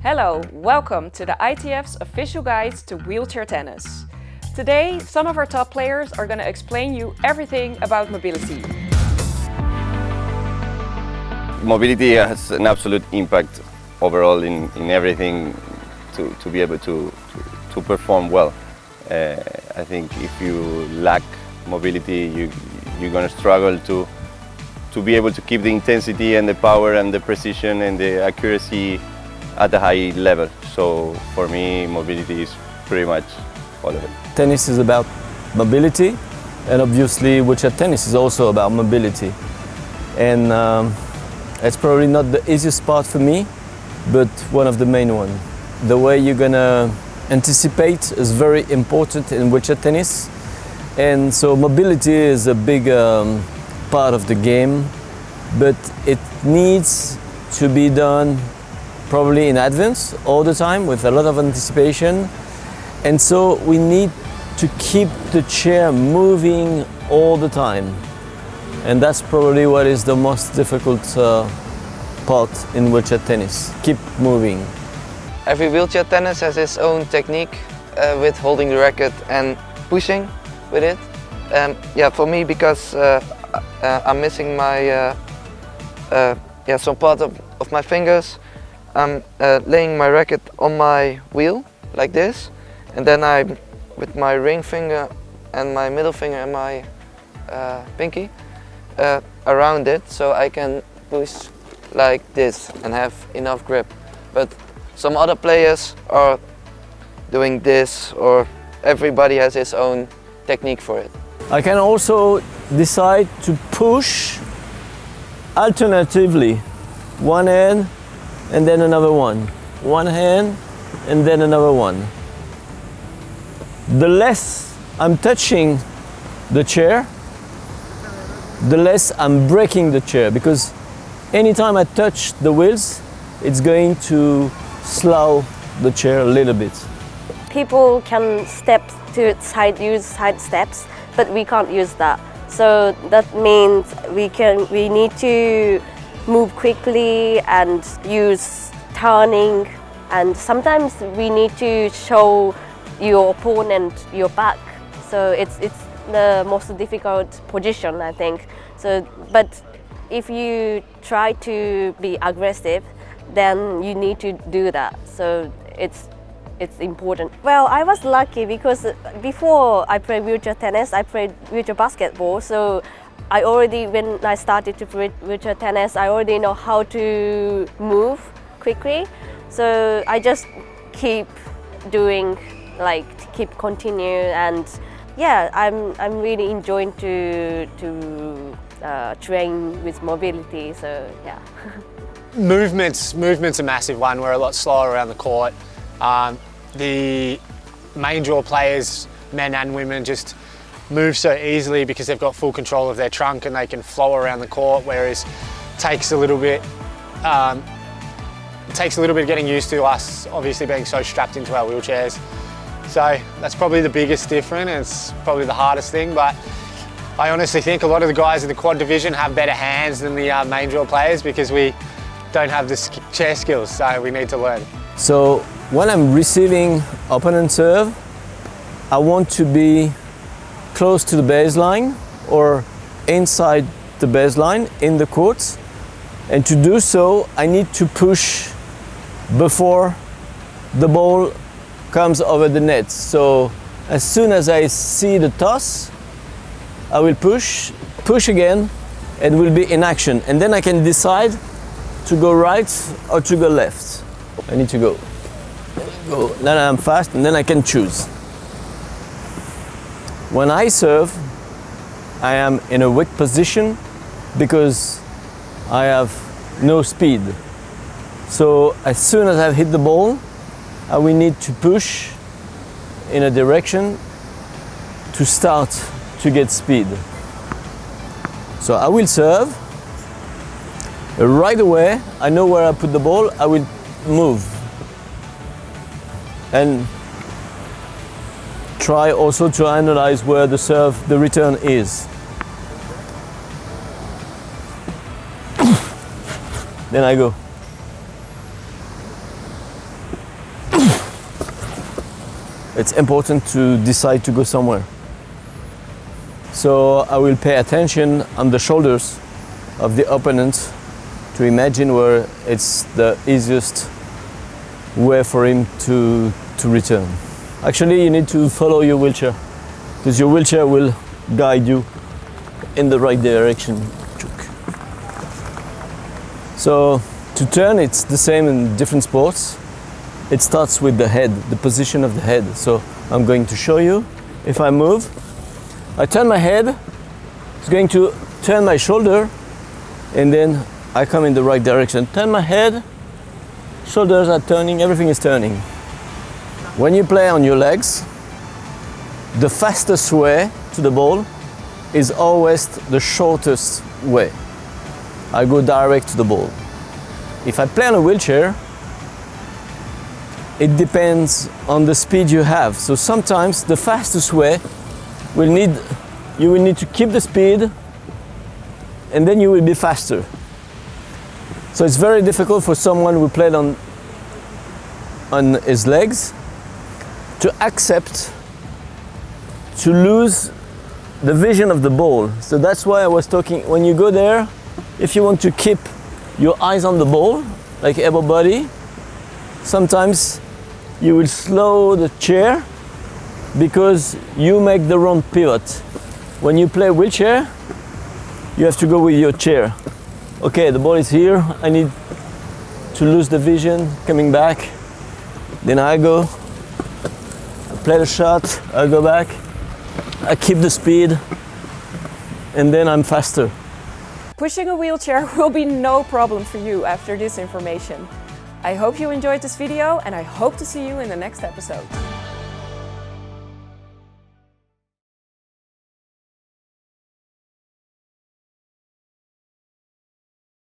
Hello, welcome to the ITF's official guide to wheelchair tennis. Today, some of our top players are going to explain you everything about mobility. Mobility has an absolute impact overall in everything to be able to perform well. I think if you lack mobility, you're going to struggle to be able to keep the intensity and the power and the precision and the accuracy at a high level. So for me, mobility is pretty much all of it. Tennis is about mobility, and obviously wheelchair tennis is also about mobility. And it's probably not the easiest part for me, but one of the main ones. The way you're gonna anticipate is very important in wheelchair tennis. And so mobility is a big part of the game, but it needs to be done probably in advance all the time with a lot of anticipation. And so we need to keep the chair moving all the time. And that's probably what is the most difficult part in wheelchair tennis. Keep moving. Every wheelchair tennis has its own technique with holding the racket and pushing with it. Yeah, for me, because I'm missing my some part of my fingers, I'm laying my racket on my wheel like this, and then I'm with my ring finger and my middle finger and my pinky around it, so I can push like this and have enough grip. But some other players are doing this, or everybody has his own technique for it. I can also decide to push alternatively, one hand and then another one. One hand and then another one. The less I'm touching the chair, the less I'm breaking the chair, because anytime I touch the wheels, it's going to slow the chair a little bit. People can use side steps, but we can't use that. So that means we need to move quickly and use turning, and sometimes we need to show your opponent your back. So it's the most difficult position, I think. So, but if you try to be aggressive, then you need to do that. So it's important. Well, I was lucky because before I played wheelchair tennis, I played wheelchair basketball. So when I started to play wheelchair tennis, I already know how to move quickly. So I just keep doing, keep continue, and yeah, I'm really enjoying to train with mobility. So yeah. Movement's a massive one. We're a lot slower around the court. The main draw players, men and women, just move so easily because they've got full control of their trunk and they can flow around the court, whereas it takes a little bit getting used to us obviously being so strapped into our wheelchairs. So that's probably the biggest difference, and it's probably the hardest thing, but I honestly think a lot of the guys in the quad division have better hands than the main draw players because we don't have the chair skills, so we need to learn. So when I'm receiving opponent serve, I want to be close to the baseline or inside the baseline in the court. And to do so, I need to push before the ball comes over the net. So as soon as I see the toss, I will push again, and will be in action. And then I can decide to go right or to go left. I need to go. Then I'm fast, and then I can choose. When I serve, I am in a weak position because I have no speed. So as soon as I've hit the ball, I will need to push in a direction to start to get speed. So I will serve. Right away, I know where I put the ball, I will move. And try also to analyze where the return is. Then I go. it's important to decide to go somewhere. So I will pay attention on the shoulders of the opponent to imagine where it's the easiest way for him to return. Actually, you need to follow your wheelchair, because your wheelchair will guide you in the right direction. So to turn, it's the same in different sports. It starts with the head, the position of the head. So I'm going to show you. If I move, I turn my head, it's going to turn my shoulder, and then I come in the right direction. Turn my head, shoulders are turning, everything is turning. When you play on your legs, the fastest way to the ball is always the shortest way. I go direct to the ball. If I play on a wheelchair, it depends on the speed you have. So sometimes the fastest way you will need to keep the speed, and then you will be faster. So it's very difficult for someone who played on his legs to accept to lose the vision of the ball. So that's why I was talking, when you go there, if you want to keep your eyes on the ball, like everybody, sometimes you will slow the chair because you make the wrong pivot. When you play wheelchair, you have to go with your chair. Okay, the ball is here, I need to lose the vision, coming back. Then I go, I play the shot, I go back, I keep the speed, and then I'm faster. Pushing a wheelchair will be no problem for you after this information. I hope you enjoyed this video, and I hope to see you in the next episode.